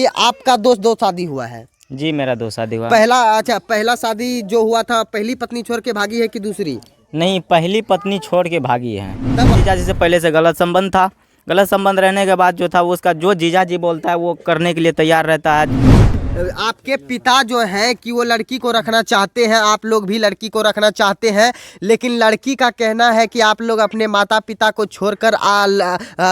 कि आपका दोस्त दो शादी हुआ है। जी मेरा दो शादी हुआ। पहला शादी जो हुआ था पहली पत्नी छोड़ के भागी है कि दूसरी? नहीं, पहली पत्नी छोड़ के भागी है। तब जीजा जी से पहले से गलत संबंध था। गलत संबंध रहने के बाद जो था वो उसका जो जीजा जी बोलता है वो करने के लिए तैयार रहता है। आपके पिता जो है कि वो लड़की को रखना चाहते हैं, आप लोग भी लड़की को रखना चाहते हैं, लेकिन लड़की का कहना है कि आप लोग अपने माता पिता को छोड़कर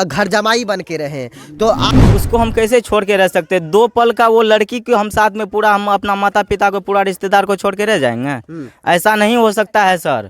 घर जमाई बन के रहें। तो आप उसको हम कैसे छोड़ के रह सकते हैं? 2 पल का वो लड़की को हम साथ में पूरा हम अपना माता पिता को पूरा रिश्तेदार को छोड़ के रह जाएंगे? ऐसा नहीं हो सकता है सर।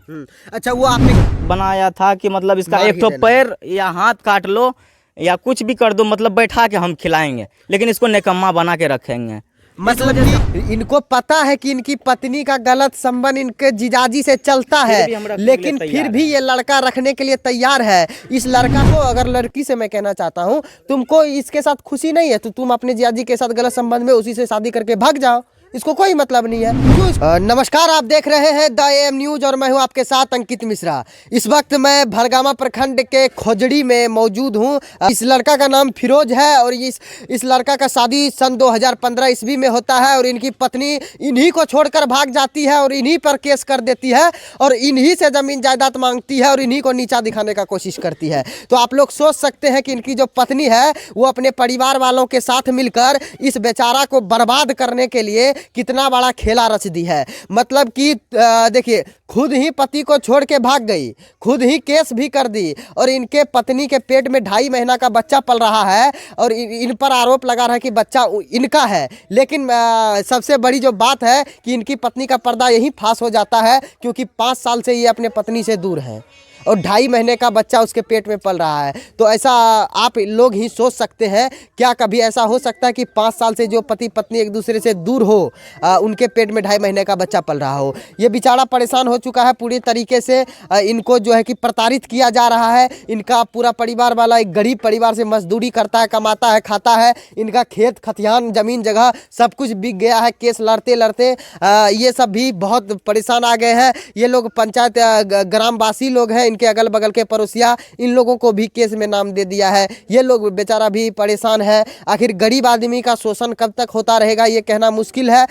अच्छा, वो आपने बनाया था कि मतलब इसका एक तो पैर या हाथ काट लो या कुछ भी कर दो, मतलब बैठा के हम खिलाएंगे, लेकिन इसको निकम्मा बना के रखेंगे। मतलब कि इनको पता है कि इनकी पत्नी का गलत संबंध इनके जीजाजी से चलता है, लेकिन फिर भी ये लड़का रखने के लिए तैयार है। इस लड़का को, अगर लड़की से मैं कहना चाहता हूँ, तुमको इसके साथ खुशी नहीं है तो तुम अपने जीजाजी के साथ गलत संबंध में उसी से शादी करके भाग जाओ, इसको कोई मतलब नहीं है। नमस्कार, आप देख रहे हैं द एम न्यूज और मैं हूं आपके साथ अंकित मिश्रा। इस वक्त मैं भरगामा प्रखंड के खोजड़ी में मौजूद हूं। इस लड़का का नाम फिरोज है और इस लड़का का शादी सन 2015 ईस्वी में होता है और इनकी पत्नी इन्हीं को छोड़कर भाग जाती है और इन्हीं पर केस कर देती है और इन्हीं से जमीन जायदाद मांगती है और इन्हीं को नीचा दिखाने का कोशिश करती है। तो आप लोग सोच सकते हैं कि इनकी जो पत्नी है वो अपने परिवार वालों के साथ मिलकर इस बेचारा को बर्बाद करने के लिए कितना बड़ा खेला रच दी है। मतलब कि देखिए, खुद ही पति को छोड़ के भाग गई, खुद ही केस भी कर दी और इनके पत्नी के पेट में 2.5 महीना का बच्चा पल रहा है और इन पर आरोप लगा रहा है कि बच्चा इनका है। लेकिन सबसे बड़ी जो बात है कि इनकी पत्नी का पर्दा यहीं फांस हो जाता है, क्योंकि 5 साल से ये अपने पत्नी से दूर है और 2.5 महीने का बच्चा उसके पेट में पल रहा है। तो ऐसा आप लोग ही सोच सकते हैं, क्या कभी ऐसा हो सकता है कि 5 साल से जो पति पत्नी एक दूसरे से दूर हो, उनके पेट में 2.5 महीने का बच्चा पल रहा हो? ये बेचारा परेशान हो चुका है पूरी तरीके से। इनको जो है कि प्रताड़ित किया जा रहा है। इनका पूरा परिवार वाला एक गरीब परिवार से मजदूरी करता है, कमाता है, खाता है। इनका खेत खतियान जमीन जगह सब कुछ बिक गया है केस लड़ते लड़ते। ये सब भी बहुत परेशान आ गए हैं। ये लोग पंचायत ग्रामवासी लोग हैं, इनके अगल बगल के पड़ोसिया, इन लोगों को भी केस में नाम दे दिया है। ये लोग बेचारा भी परेशान है। आखिर गरीब आदमी का शोषण कब तक होता रहेगा ये कहना मुश्किल है।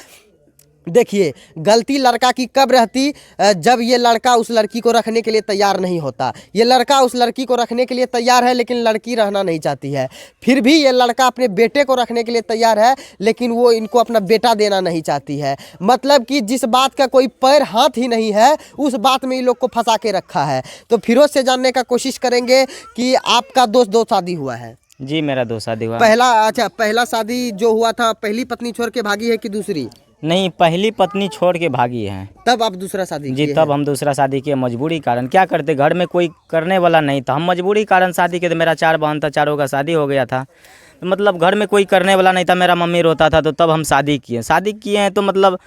देखिए, गलती लड़का की कब रहती, जब ये लड़का उस लड़की को रखने के लिए तैयार नहीं होता। ये लड़का उस लड़की को रखने के लिए तैयार है लेकिन लड़की रहना नहीं चाहती है। फिर भी ये लड़का अपने बेटे को रखने के लिए तैयार है लेकिन वो इनको अपना बेटा देना नहीं चाहती है। मतलब कि जिस बात का कोई पैर हाथ ही नहीं है उस बात में इन लोग को फंसा के रखा है। तो फिरोज से जानने का कोशिश करेंगे कि आपका दोस्त दो शादी हुआ है। जी मेरा दो शादी हुआ। पहला शादी जो हुआ था पहली पत्नी छोड़ के भागी है कि दूसरी? नहीं, पहली पत्नी छोड़ के भागी है। तब आप दूसरा शादी जी, तब हम दूसरा शादी किए मजबूरी कारण। क्या करते, घर में कोई करने वाला नहीं था, हम मजबूरी कारण शादी किए। तो मेरा 4 बहन था, चारों का शादी हो गया था। तो मतलब घर में कोई करने वाला नहीं था, मेरा मम्मी रोता था, तो तब हम शादी किए हैं। तो मतलब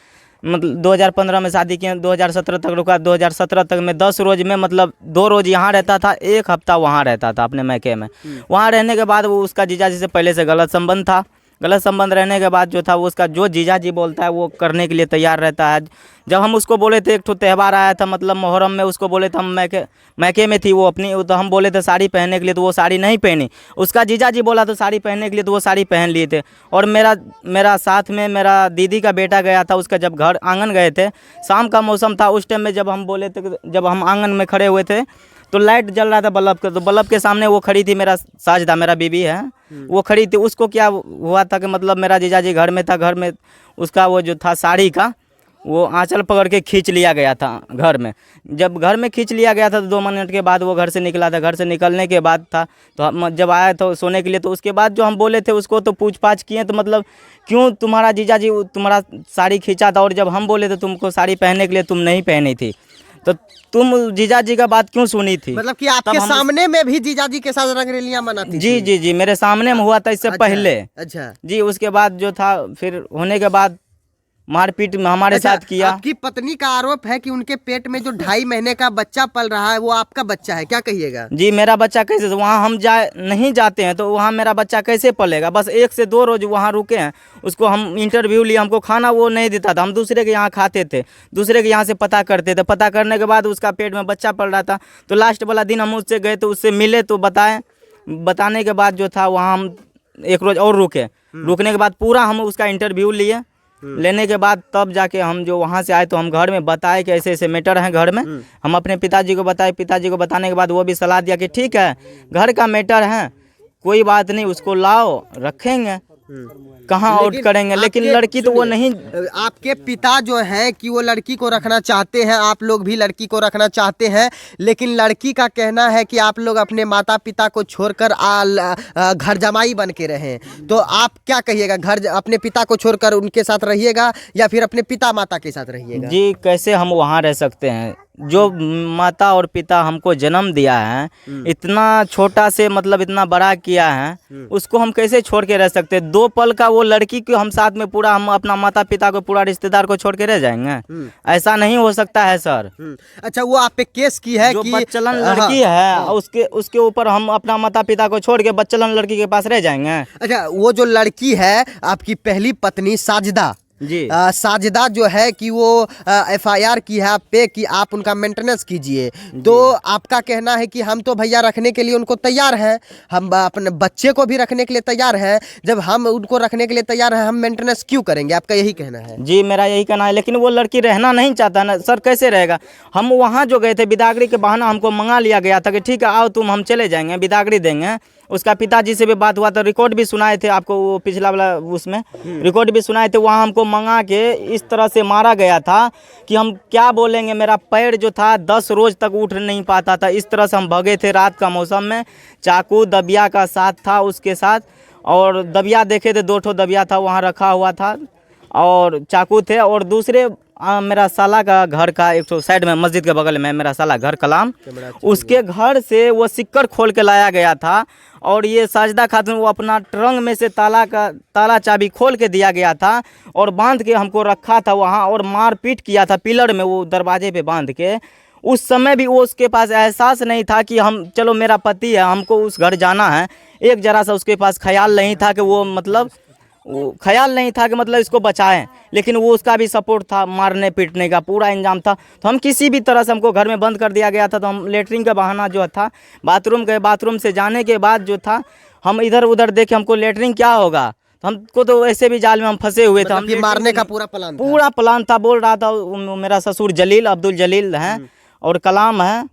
2015 में शादी किए, 2017 तक रुका। 2017 तक में 10 रोज में मतलब 2 रोज यहाँ रहता था, 1 हफ्ता वहाँ रहता था अपने मैके में। वहाँ रहने के बाद वो उसका जीजा जी से पहले से गलत संबंध था। गलत संबंध रहने के बाद जो था वो उसका जो जीजा जी बोलता है वो करने के लिए तैयार रहता है। जब हम उसको बोले थे, एक तो त्यौहार आया था मतलब मुहर्रम में, उसको बोले थे, हम मैके में थी वो अपनी, तो हम बोले थे साड़ी पहनने के लिए, तो वो साड़ी नहीं पहनी। उसका जीजा जी बोला तो साड़ी पहनने के लिए, तो वो साड़ी पहन लिए थे। और मेरा साथ में मेरा दीदी का बेटा गया था, उसका जब घर आंगन गए थे, शाम का मौसम था उस टाइम में, जब हम बोले थे, जब हम आंगन में खड़े हुए थे तो लाइट जल रहा था बल्ब का, तो बल्ब के सामने वो खड़ी थी, मेरा साजदा, मेरा बीबी है, वो खड़ी थी। उसको क्या हुआ था कि मतलब मेरा जीजाजी घर में था, घर में उसका वो जो था साड़ी का वो आंचल पकड़ के खींच लिया गया था घर में। जब घर में खींच लिया गया था तो 2 मिनट के बाद वो घर से निकला था। घर से निकलने के बाद था तो हम जब आया तो सोने के लिए, तो उसके बाद जो हम बोले थे उसको तो पूछ-पाछ किए, तो मतलब क्यों तुम्हारा जीजाजी तुम्हारा साड़ी खींचा था और जब हम बोले तो तुमको साड़ी पहनने के लिए तुम नहीं पहनी थी, तो तुम जीजाजी का बात क्यों सुनी थी? मतलब कि आपके सामने में भी जीजाजी के साथ रंगरेलियां मनाती जी थी? जी जी, मेरे सामने में हुआ था इससे पहले। अच्छा जी, उसके बाद जो था फिर होने के बाद मारपीट हमारे साथ किया। आपकी पत्नी का आरोप है कि उनके पेट में जो 2.5 महीने का बच्चा पल रहा है वो आपका बच्चा है, क्या कहिएगा? जी, मेरा बच्चा कैसे, वहाँ हम नहीं जाते हैं तो वहाँ मेरा बच्चा कैसे पलेगा? बस 1 से 2 रोज वहाँ रुके हैं, उसको हम इंटरव्यू लिए, हमको खाना वो नहीं देता था, हम दूसरे के यहाँ खाते थे, दूसरे के यहाँ से पता करते थे। पता करने के बाद उसका पेट में बच्चा पल रहा था, तो लास्ट वाला दिन हम उससे गए तो उससे मिले, तो बताने के बाद जो था वहाँ हम 1 रोज और रुके। रुकने के बाद पूरा हम उसका इंटरव्यू लिए। लेने के बाद तब जाके हम जो वहाँ से आए तो हम घर में बताए कि ऐसे ऐसे मैटर हैं घर में। हम अपने पिताजी को बताए, पिताजी को बताने के बाद वो भी सलाह दिया कि ठीक है घर का मैटर है, कोई बात नहीं, उसको लाओ रखेंगे, कहाँ आउट करेंगे। लेकिन लड़की तो वो नहीं। आपके पिता जो है कि वो लड़की को रखना चाहते हैं, आप लोग भी लड़की को रखना चाहते हैं, लेकिन लड़की का कहना है कि आप लोग अपने माता पिता को छोड़कर घर जमाई बन के रहें। तो आप क्या कहिएगा, घर अपने पिता को छोड़कर उनके साथ रहिएगा या फिर अपने पिता माता के साथ रहिएगा? जी कैसे हम वहाँ रह सकते हैं? जो माता और पिता हमको जन्म दिया है, इतना छोटा से मतलब इतना बड़ा किया है, उसको हम कैसे छोड़ के रह सकते हैं? 2 पल का वो लड़की को हम साथ में पूरा हम अपना माता पिता को पूरा रिश्तेदार को छोड़ के रह जाएंगे? ऐसा नहीं हो सकता है सर। अच्छा, वो आप पे केस की है जो कि बच्चलन लड़की है उसके ऊपर हम अपना माता पिता को छोड़ के बच्चलन लड़की के पास रह जाएंगे? अच्छा, वो जो लड़की है आपकी पहली पत्नी साजिदा जी, साजिदा जो है कि वो FIR की है आप पे कि आप उनका मेंटेनेंस कीजिए। तो आपका कहना है कि हम तो भैया रखने के लिए उनको तैयार हैं, हम अपने बच्चे को भी रखने के लिए तैयार हैं, जब हम उनको रखने के लिए तैयार हैं हम मेंटेनेंस क्यों करेंगे? आपका यही कहना है? जी मेरा यही कहना है। लेकिन वो लड़की रहना नहीं चाहता ना सर, कैसे रहेगा? हम वहाँ जो गए थे बिदागरी के बहाना हमको मंगा लिया गया था कि ठीक है आओ तुम, हम चले जाएंगे बिदागरी देंगे। उसका पिताजी से भी बात हुआ था, रिकॉर्ड भी सुनाए थे आपको, वो पिछला वाला उसमें रिकॉर्ड भी सुनाए थे। वहाँ हमको मंगा के इस तरह से मारा गया था कि हम क्या बोलेंगे। मेरा पैर जो था 10 रोज तक उठ नहीं पाता था। इस तरह से हम भगे थे रात का मौसम में। चाकू दबिया का साथ था उसके साथ, और दबिया देखे थे 2 ठो दबिया था वहाँ रखा हुआ था और चाकू थे। और दूसरे मेरा साला का घर का एक तो साइड में मस्जिद के बगल में मेरा साला घर कलाम, उसके घर से वो सिक्कर खोल के लाया गया था। और ये साजिदा खातून वो अपना ट्रंक में से ताला चाबी खोल के दिया गया था और बांध के हमको रखा था वहाँ और मार पीट किया था पिलर में, वो दरवाजे पे बांध के। उस समय भी वो उसके पास एहसास नहीं था कि हम चलो मेरा पति है हमको उस घर जाना है। एक जरा सा उसके पास ख्याल नहीं था कि वो मतलब ख्याल नहीं था कि मतलब इसको बचाएं। लेकिन वो उसका भी सपोर्ट था, मारने पीटने का पूरा इंजाम था। तो हम किसी भी तरह से हमको घर में बंद कर दिया गया था। तो हम लेटरिन का बहाना जो था बाथरूम गए, बाथरूम से जाने के बाद जो था हम इधर उधर देखे, हमको लेटरिन क्या होगा, तो हमको तो ऐसे भी जाल में हम फंसे हुए थे। हम मारने का पूरा प्लान था। बोल रहा था मेरा ससुर जलील अब्दुल जलील हैं और कलाम है,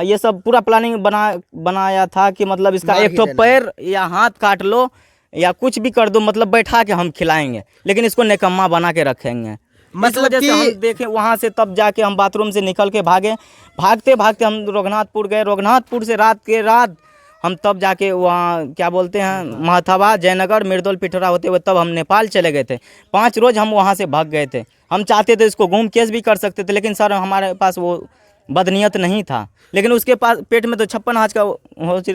ये सब पूरा प्लानिंग बनाया था कि मतलब इसका एक तो पैर या हाथ काट लो या कुछ भी कर दो, मतलब बैठा के हम खिलाएंगे, लेकिन इसको निकम्मा बना के रखेंगे। मतलब जैसे हम देखें वहाँ से, तब जाके हम बाथरूम से निकल के भागते भागते हम रघुनाथपुर गए। रघुनाथपुर से रात हम तब जाके वहाँ क्या बोलते हैं महथाबा, जयनगर, मिर्दोल, पिठोरा होते हुए तब हम नेपाल चले गए थे। 5 रोज हम वहाँ से भाग गए थे। हम चाहते थे इसको घूम केस भी कर सकते थे, लेकिन सर हमारे पास वो बदनीयत नहीं था। लेकिन उसके पास पेट में तो 56 हाथ का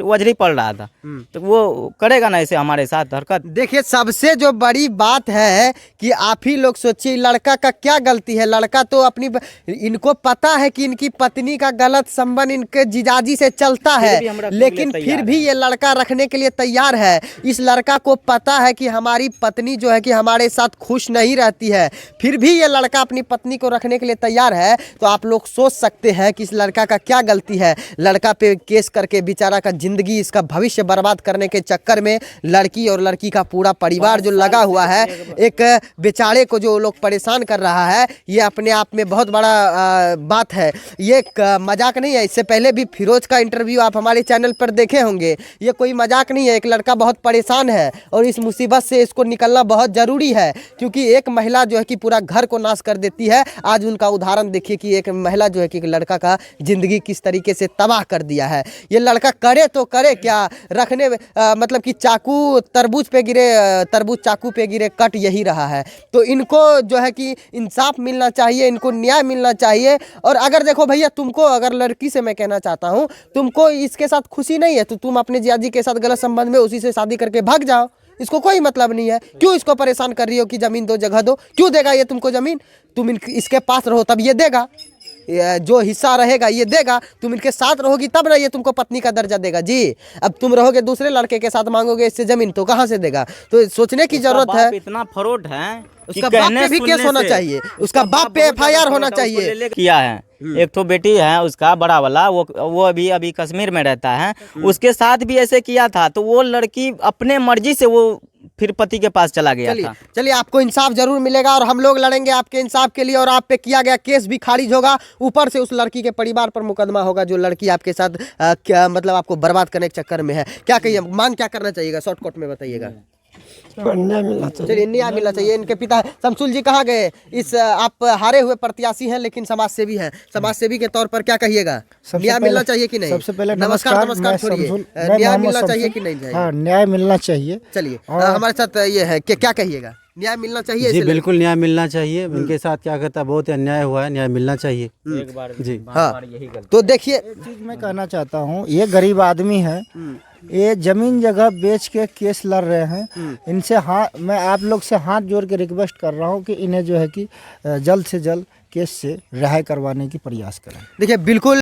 वजरी पड़ रहा था, तो वो करेगा ना ऐसे हमारे साथ हरकत। देखिए, सबसे जो बड़ी बात है कि आप ही लोग सोचिए लड़का का क्या गलती है। लड़का तो अपनी, इनको पता है कि इनकी पत्नी का गलत संबंध इनके जीजाजी से चलता है, लेकिन फिर भी ये लड़का रखने के लिए तैयार है। इस लड़का को पता है कि हमारी पत्नी जो है कि हमारे साथ खुश नहीं रहती है, फिर भी ये लड़का अपनी पत्नी को रखने के लिए तैयार है। तो आप लोग सोच सकते हैं कि इस लड़का का क्या गलती है। लड़का पे केस करके बेचारा का जिंदगी, इसका भविष्य बर्बाद करने के चक्कर में लड़की और लड़की का पूरा परिवार जो लगा हुआ है, एक बेचारे को जो लोग परेशान कर रहा है, ये अपने आप में बहुत बड़ा बात है। ये एक मजाक नहीं है। इससे पहले भी फिरोज का इंटरव्यू आप हमारे चैनल पर देखे होंगे। ये कोई मजाक नहीं है। एक लड़का बहुत परेशान है और इस मुसीबत से इसको निकलना बहुत ज़रूरी है, क्योंकि एक महिला जो है कि पूरा घर को नाश कर देती है। आज उनका उदाहरण देखिए कि एक महिला जो है कि लड़का का जिंदगी किस तरीके से तबाह कर दिया है। ये लड़का करे तो करे क्या, रखने मतलब कि चाकू तरबूज पे गिरे, तरबूज चाकू पे गिरे, कट यही रहा है। तो इनको जो है कि इंसाफ मिलना चाहिए, इनको न्याय मिलना चाहिए। और अगर देखो भैया, तुमको अगर लड़की से मैं कहना चाहता हूँ, तुमको इसके साथ खुशी नहीं है तो तुम अपने जियाजी के साथ गलत संबंध में उसी से शादी करके भाग जाओ। इसको कोई मतलब नहीं है। क्यों इसको परेशान कर रही हो कि जमीन दो, जगह दो? क्यों देगा ये तुमको जमीन? तुम इसके पास रहो तब ये देगा, जो हिस्सा रहेगा ये देगा। तुम इनके साथ रहोगी तब ना ये तुमको पत्नी का दर्जा देगा जी। अब तुम रहोगे दूसरे लड़के के साथ मांगोगे इससे जमीन, तो कहाँ से देगा? तो सोचने की जरूरत है। इतना फ्रॉड है, उसका बाप पे भी केस होना चाहिए, उसका बाप पे FIR होना चाहिए। किया है। एक तो बेटी है उसका बड़ा वाला, वो अभी कश्मीर में रहता है, उसके साथ भी ऐसे किया था। तो वो लड़की अपने मर्जी से वो फिर पति के पास चला गया चलिए था। चलिए, आपको इंसाफ जरूर मिलेगा और हम लोग लड़ेंगे आपके इंसाफ के लिए, और आप पे किया गया केस भी खारिज होगा। ऊपर से उस लड़की के परिवार पर मुकदमा होगा जो लड़की आपके साथ क्या मतलब आपको बर्बाद करने के चक्कर में है। क्या कहिए, मांग क्या करना चाहिएगा, शॉर्टकट में बताइएगा। न्याय मिलना चाहिए। चलिए, न्याय मिलना चाहिए। इनके पिता शमसुल जी कहाँ गए? इस आप हारे हुए प्रत्याशी हैं लेकिन समाज सेवी हैं, समाज सेवी के तौर पर क्या कहिएगा? न्याय मिलना चाहिए कि नहीं? सबसे पहले नमस्कार मैं छोड़िए, शमसुल, न्याय मिलना चाहिए कि नहीं चाहिए? हाँ, न्याय मिलना चाहिए। चलिए, हमारे साथ ये है कि क्या कहिएगा, न्याय मिलना चाहिए? जी इसे बिल्कुल न्याय मिलना चाहिए। उनके साथ क्या कहता है, बहुत ही अन्याय हुआ है, न्याय मिलना चाहिए। एक बार जी हाँ, तो देखिए, एक चीज मैं कहना चाहता हूँ, ये गरीब आदमी है, ये जमीन जगह बेच के केस लड़ रहे हैं। इनसे मैं आप लोग से हाथ जोड़ के रिक्वेस्ट कर रहा हूँ कि इन्हें जो है कि जल्द से जल्द केस से रिहाई करवाने की प्रयास करें। देखिए बिल्कुल